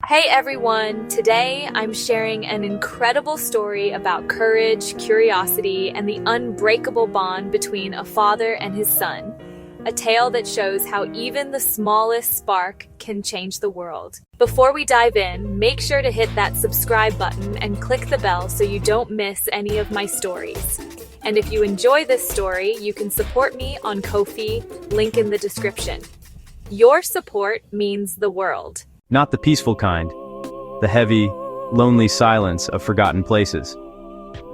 Hey everyone! Today I'm sharing an incredible story about courage, curiosity, and the unbreakable bond between a father and his son. A tale that shows how even the smallest spark can change the world. Before we dive in, make sure to hit that subscribe button and click the bell so you don't miss any of my stories. And if you enjoy this story, you can support me on Ko-fi, link in the description. Your support means the world. Not the peaceful kind. The heavy, lonely silence of forgotten places.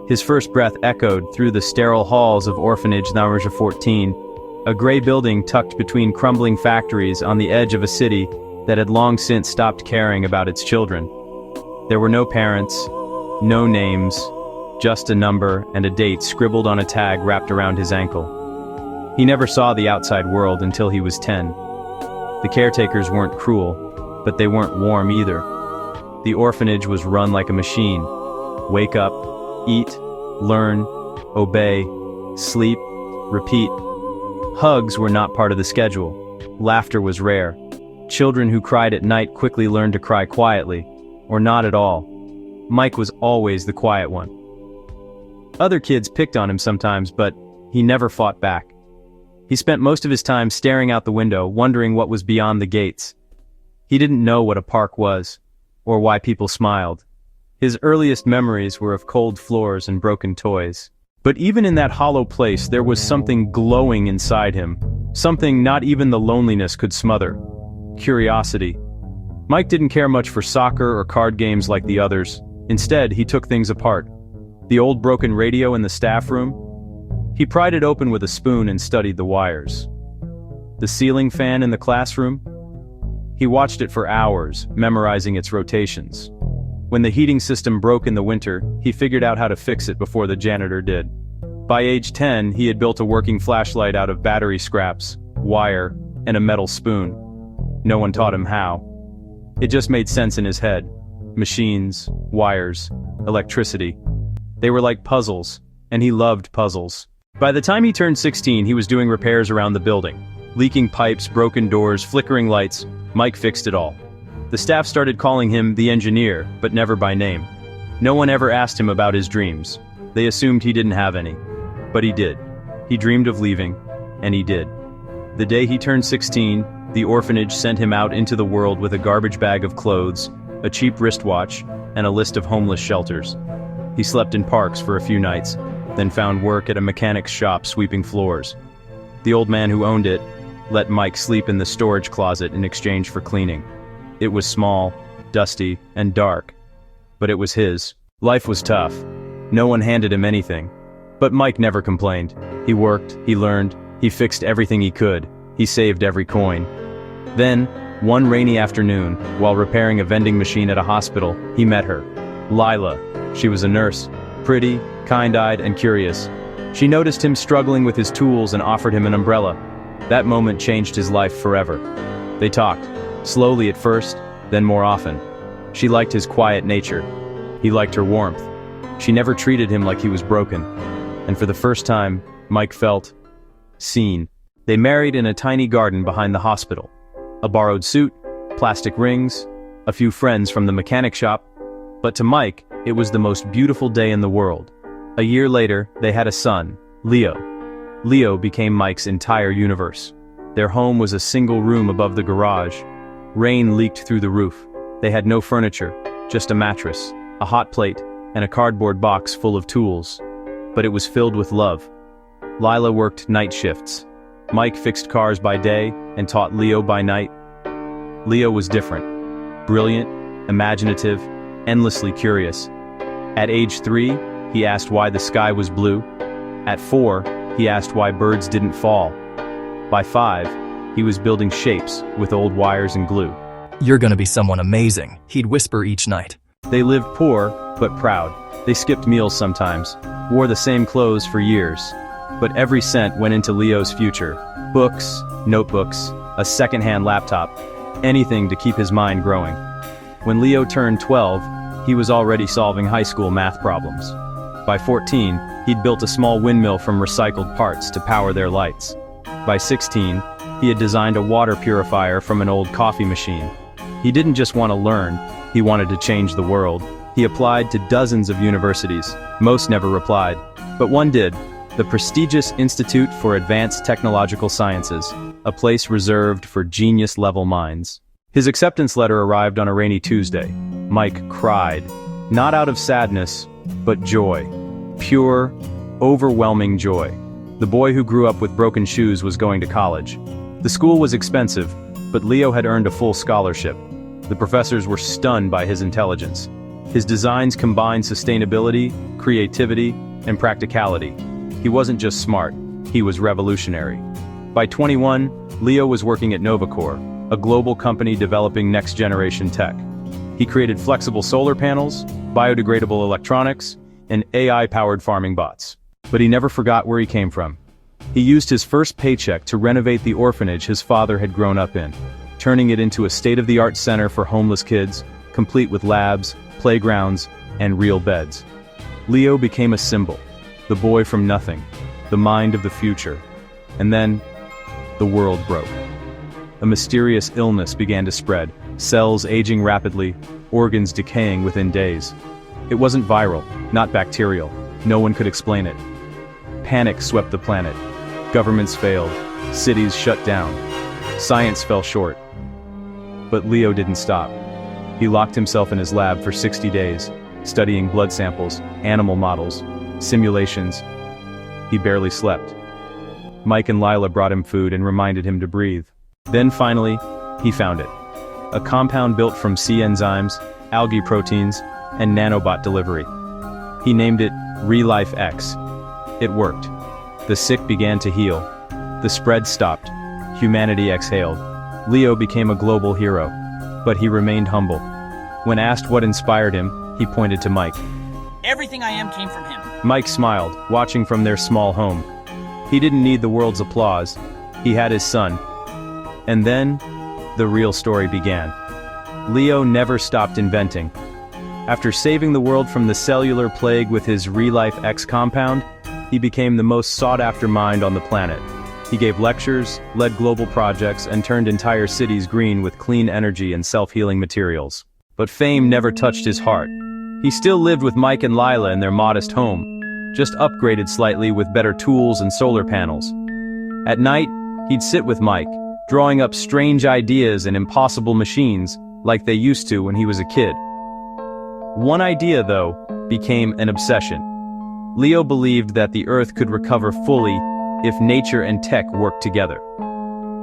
His first breath echoed through the sterile halls of Orphanage number 14, a gray building tucked between crumbling factories on the edge of a city that had long since stopped caring about its children. There were no parents, no names, just a number and a date scribbled on a tag wrapped around his ankle. He never saw the outside world until he was 10. The caretakers weren't cruel, but they weren't warm either. The orphanage was run like a machine. Wake up, eat, learn, obey, sleep, repeat. Hugs were not part of the schedule. Laughter was rare. Children who cried at night quickly learned to cry quietly, or not at all. Mike was always the quiet one. Other kids picked on him sometimes, but he never fought back. He spent most of his time staring out the window, wondering what was beyond the gates. He didn't know what a park was, or why people smiled. His earliest memories were of cold floors and broken toys. But even in that hollow place there was something glowing inside him, something not even the loneliness could smother. Curiosity. Mike didn't care much for soccer or card games like the others. Instead, he took things apart. The old broken radio in the staff room? He pried it open with a spoon and studied the wires. The ceiling fan in the classroom? He watched it for hours, memorizing its rotations. When the heating system broke in the winter, he figured out how to fix it before the janitor did. By age 10, he had built a working flashlight out of battery scraps, wire, and a metal spoon. No one taught him how. It just made sense in his head. Machines, wires, electricity. They were like puzzles, and he loved puzzles. By the time he turned 16, he was doing repairs around the building. Leaking pipes, broken doors, flickering lights. Mike fixed it all. The staff started calling him the engineer, but never by name. No one ever asked him about his dreams. They assumed he didn't have any. But he did. He dreamed of leaving, and he did. The day he turned 16, the orphanage sent him out into the world with a garbage bag of clothes, a cheap wristwatch, and a list of homeless shelters. He slept in parks for a few nights, then found work at a mechanic's shop sweeping floors. The old man who owned it let Mike sleep in the storage closet in exchange for cleaning. It was small, dusty, and dark, but it was his. Life was tough. No one handed him anything. But Mike never complained. He worked, he learned, he fixed everything he could, he saved every coin. Then, one rainy afternoon, while repairing a vending machine at a hospital, he met her. Lila. She was a nurse, pretty, kind-eyed, and curious. She noticed him struggling with his tools and offered him an umbrella. That moment changed his life forever. They talked, slowly at first, then more often. She liked his quiet nature. He liked her warmth. She never treated him like he was broken. And for the first time, Mike felt seen. They married in a tiny garden behind the hospital. A borrowed suit, plastic rings, a few friends from the mechanic shop. But to Mike, it was the most beautiful day in the world. A year later, they had a son, Leo. Leo became Mike's entire universe. Their home was a single room above the garage. Rain leaked through the roof. They had no furniture, just a mattress, a hot plate, and a cardboard box full of tools. But it was filled with love. Lila worked night shifts. Mike fixed cars by day and taught Leo by night. Leo was different. Brilliant, imaginative, endlessly curious. At age 3, he asked why the sky was blue. At 4, he asked why birds didn't fall. By 5, he was building shapes with old wires and glue. "You're gonna be someone amazing," he'd whisper each night. They lived poor, but proud. They skipped meals sometimes, wore the same clothes for years. But every cent went into Leo's future. Books, notebooks, a second-hand laptop, anything to keep his mind growing. When Leo turned 12, he was already solving high school math problems. By 14, he'd built a small windmill from recycled parts to power their lights. By 16, he had designed a water purifier from an old coffee machine. He didn't just want to learn, he wanted to change the world. He applied to dozens of universities. Most never replied, but one did. The prestigious Institute for Advanced Technological Sciences, a place reserved for genius-level minds. His acceptance letter arrived on a rainy Tuesday. Mike cried, not out of sadness, but joy. Pure, overwhelming joy. The boy who grew up with broken shoes was going to college. The school was expensive, but Leo had earned a full scholarship. The professors were stunned by his intelligence. His designs combined sustainability, creativity, and practicality. He wasn't just smart, he was revolutionary. By 21, Leo was working at Novacore, a global company developing next-generation tech. He created flexible solar panels, biodegradable electronics, and AI-powered farming bots. But he never forgot where he came from. He used his first paycheck to renovate the orphanage his father had grown up in, turning it into a state-of-the-art center for homeless kids, complete with labs, playgrounds, and real beds. Leo became a symbol, the boy from nothing, the mind of the future. And then, the world broke. A mysterious illness began to spread, cells aging rapidly, organs decaying within days. It wasn't viral, not bacterial. No one could explain it. Panic swept the planet. Governments failed. Cities shut down. Science fell short. But Leo didn't stop. He locked himself in his lab for 60 days, studying blood samples, animal models, simulations. He barely slept. Mike and Lila brought him food and reminded him to breathe. Then finally, he found it. A compound built from C enzymes, algae proteins, and nanobot delivery. He named it Relife X. It worked. The sick began to heal. The spread stopped. Humanity exhaled. Leo became a global hero. But he remained humble. When asked what inspired him, he pointed to Mike. Everything I am came from him. Mike smiled, watching from their small home. He didn't need the world's applause. He had his son. And then, the real story began. Leo never stopped inventing. After saving the world from the cellular plague with his Relife X compound, he became the most sought-after mind on the planet. He gave lectures, led global projects, and turned entire cities green with clean energy and self-healing materials. But fame never touched his heart. He still lived with Mike and Lila in their modest home, just upgraded slightly with better tools and solar panels. At night, he'd sit with Mike, drawing up strange ideas and impossible machines, like they used to when he was a kid. One idea, though, became an obsession. Leo believed that the Earth could recover fully if nature and tech worked together.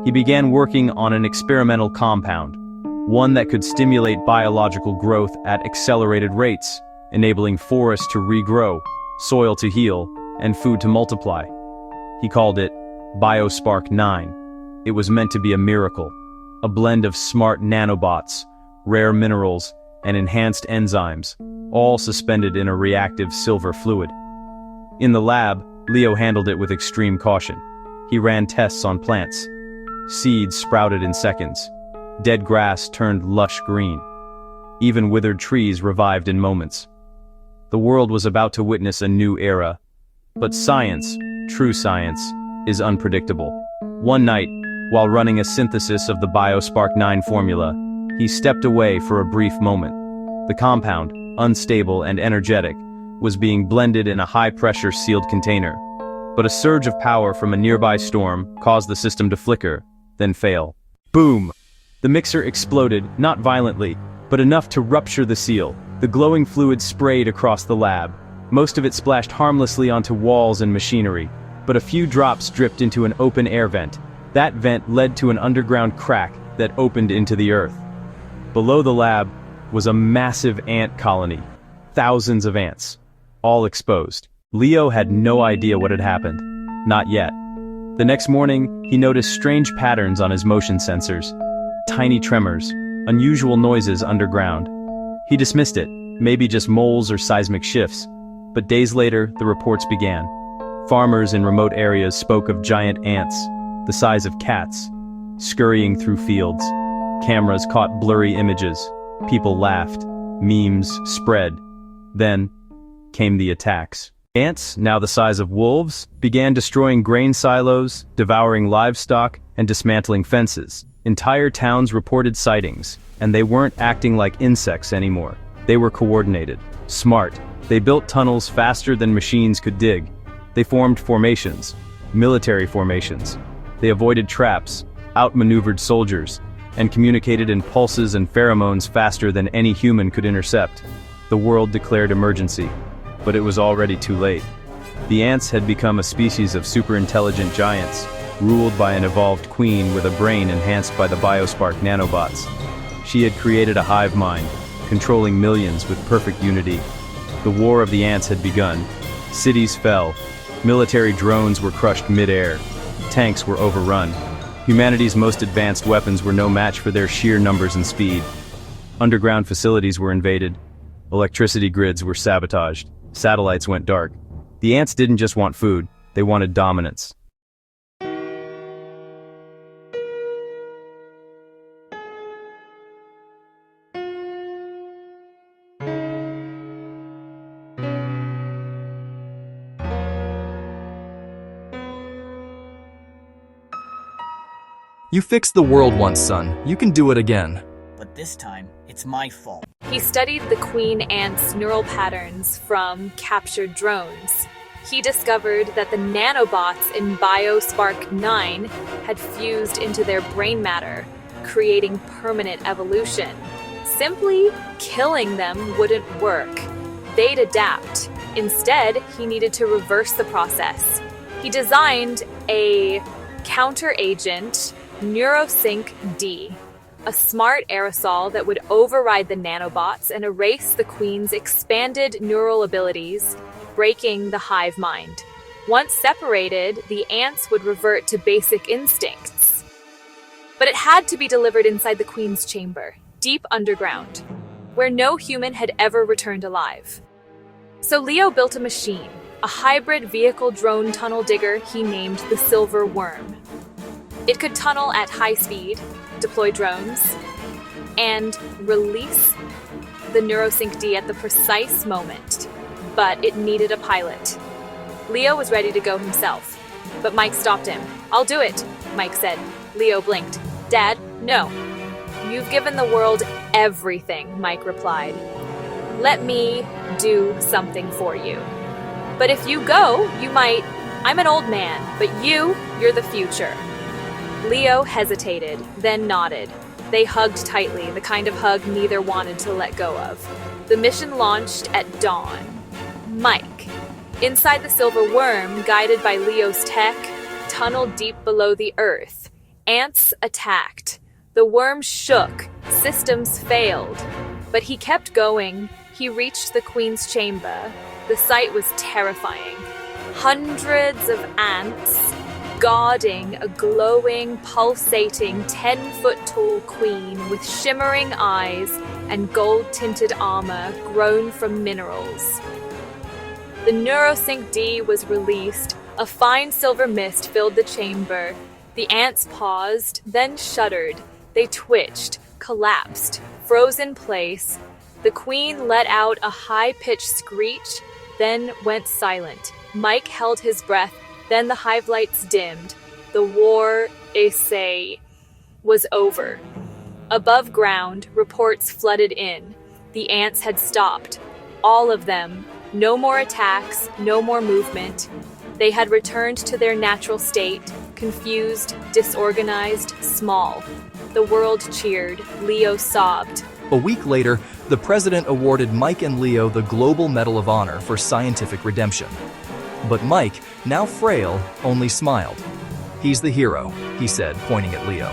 He began working on an experimental compound, one that could stimulate biological growth at accelerated rates, enabling forests to regrow, soil to heal, and food to multiply. He called it BioSpark 9. It was meant to be a miracle, a blend of smart nanobots, rare minerals, and enhanced enzymes, all suspended in a reactive silver fluid. In the lab, Leo handled it with extreme caution. He ran tests on plants. Seeds sprouted in seconds. Dead grass turned lush green. Even withered trees revived in moments. The world was about to witness a new era. But science, true science, is unpredictable. One night, while running a synthesis of the BioSpark 9 formula, he stepped away for a brief moment. The compound, unstable and energetic, was being blended in a high-pressure sealed container. But a surge of power from a nearby storm caused the system to flicker, then fail. Boom! The mixer exploded, not violently, but enough to rupture the seal. The glowing fluid sprayed across the lab. Most of it splashed harmlessly onto walls and machinery, but a few drops dripped into an open air vent. That vent led to an underground crack that opened into the earth. Below the lab was a massive ant colony. Thousands of ants, all exposed. Leo had no idea what had happened. Not yet. The next morning, he noticed strange patterns on his motion sensors. Tiny tremors, unusual noises underground. He dismissed it, maybe just moles or seismic shifts. But days later, the reports began. Farmers in remote areas spoke of giant ants, the size of cats, scurrying through fields. Cameras caught blurry images. People laughed. Memes spread. Then came the attacks. Ants, now the size of wolves, began destroying grain silos, devouring livestock, and dismantling fences. Entire towns reported sightings, and they weren't acting like insects anymore. They were coordinated, smart. They built tunnels faster than machines could dig. They formed formations, military formations. They avoided traps, outmaneuvered soldiers, and communicated in pulses and pheromones faster than any human could intercept. The world declared emergency, but it was already too late. The ants had become a species of superintelligent giants, ruled by an evolved queen with a brain enhanced by the biospark nanobots. She had created a hive mind, controlling millions with perfect unity. The war of the ants had begun. Cities fell. Military drones were crushed mid-air. Tanks were overrun. Humanity's most advanced weapons were no match for their sheer numbers and speed. Underground facilities were invaded. Electricity grids were sabotaged. Satellites went dark. The ants didn't just want food, they wanted dominance. You fixed the world once, son. You can do it again. But this time, it's my fault. He studied the queen ant's neural patterns from captured drones. He discovered that the nanobots in BioSpark 9 had fused into their brain matter, creating permanent evolution. Simply killing them wouldn't work. They'd adapt. Instead, he needed to reverse the process. He designed a counter-agent, Neurosync D, a smart aerosol that would override the nanobots and erase the queen's expanded neural abilities, breaking the hive mind. Once separated, the ants would revert to basic instincts. But it had to be delivered inside the queen's chamber, deep underground, where no human had ever returned alive. So Leo built a machine, a hybrid vehicle drone tunnel digger he named the Silver Worm. It could tunnel at high speed, deploy drones, and release the Neurosync D at the precise moment. But it needed a pilot. Leo was ready to go himself, but Mike stopped him. "I'll do it," Mike said. Leo blinked. "Dad, no. You've given the world everything," Mike replied. "Let me do something for you. But if you go, you might... I'm an old man, but you're the future." Leo hesitated, then nodded. They hugged tightly, the kind of hug neither wanted to let go of. The mission launched at dawn. Mike, inside the Silver Worm, guided by Leo's tech, tunneled deep below the earth. Ants attacked. The worm shook. Systems failed. But he kept going. He reached the queen's chamber. The sight was terrifying. Hundreds of ants guarding a glowing, pulsating 10-foot-tall queen with shimmering eyes and gold-tinted armor grown from minerals. The Neurosync D was released. A fine silver mist filled the chamber. The ants paused, then shuddered. They twitched, collapsed, froze in place. The queen let out a high-pitched screech, then went silent. Mike held his breath. Then the hive lights dimmed. The war, they say, was over. Above ground, reports flooded in. The ants had stopped. All of them. No more attacks, no more movement. They had returned to their natural state, confused, disorganized, small. The world cheered. Leo sobbed. A week later, the president awarded Mike and Leo the Global Medal of Honor for scientific redemption. But Mike, now frail, only smiled. "He's the hero," he said, pointing at Leo.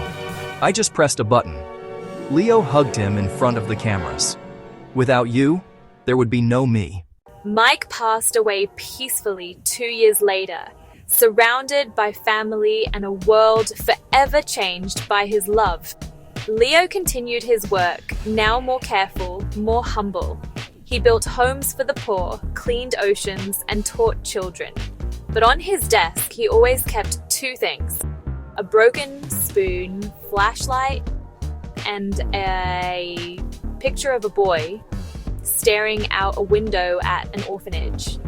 "I just pressed a button." Leo hugged him in front of the cameras. "Without you, there would be no me." Mike passed away peacefully 2 years later, surrounded by family and a world forever changed by his love. Leo continued his work, now more careful, more humble. He built homes for the poor, cleaned oceans, and taught children. But on his desk, he always kept 2 things: a broken spoon, flashlight, and a picture of a boy staring out a window at an orphanage.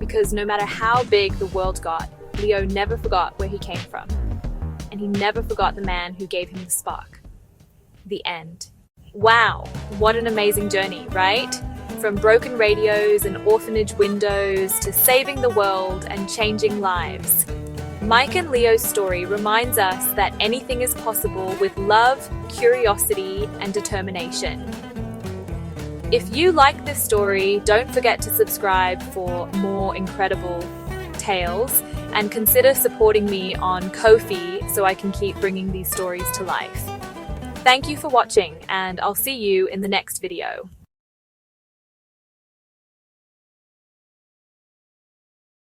Because no matter how big the world got, Leo never forgot where he came from. and he never forgot the man who gave him the spark. The end. Wow, what an amazing journey, right? From broken radios and orphanage windows to saving the world and changing lives. Mike and Leo's story reminds us that anything is possible with love, curiosity, and determination. If you like this story, don't forget to subscribe for more incredible tales and consider supporting me on Ko-fi so I can keep bringing these stories to life. Thank you for watching, and I'll see you in the next video.